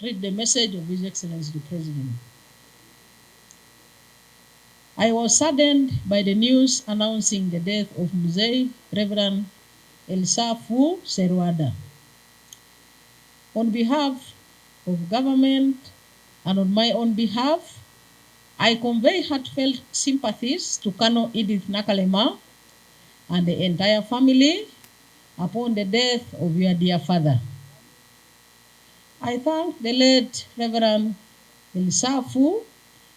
read the message of His Excellency the President. I was saddened by the news announcing the death of Mzee Reverend Elisafu Serwada. On behalf of government and on my own behalf, I convey heartfelt sympathies to Col Edith Nakalema and the entire family upon the death of your dear father. I thank the late Reverend Elisafu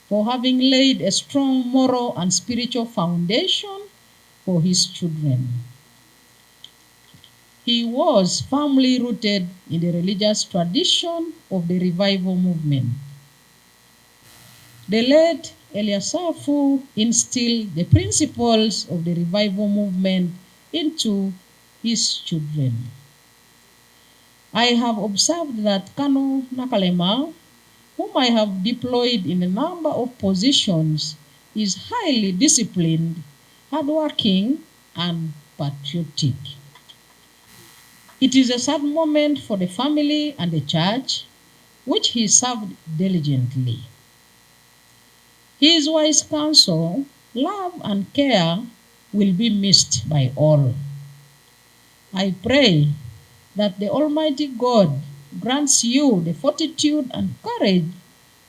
for having laid a strong moral and spiritual foundation for his children. He was firmly rooted in the religious tradition of the revival movement. The late Elisafu instilled the principles of the revival movement into his children. I have observed that Col Nakalema, whom I have deployed in a number of positions, is highly disciplined, hardworking, and patriotic. It is a sad moment for the family and the church, which he served diligently. His wise counsel, love, and care will be missed by all. I pray that the Almighty God grants you the fortitude and courage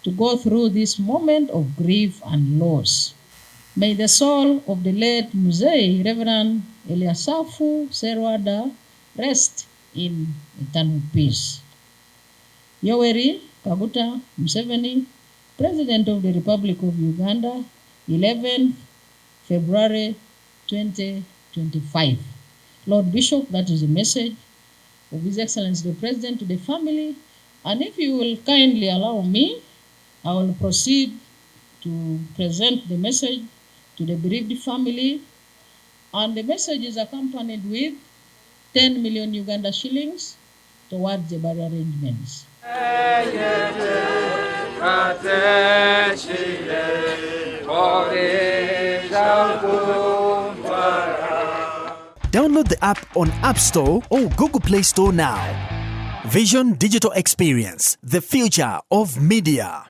to go through this moment of grief and loss. May the soul of the late Mzee Reverend Elisafu Serwada rest in eternal peace. Yoweri Kaguta Museveni, President of the Republic of Uganda, 11th February 2025. Lord Bishop, that is the message of His Excellency the President to the family. And if you will kindly allow me, I will proceed to present the message to the bereaved family. And the message is accompanied with 10 million Uganda shillings towards the burial arrangements. Download the app on App Store or Google Play Store now. Vision Digital Experience, the future of media.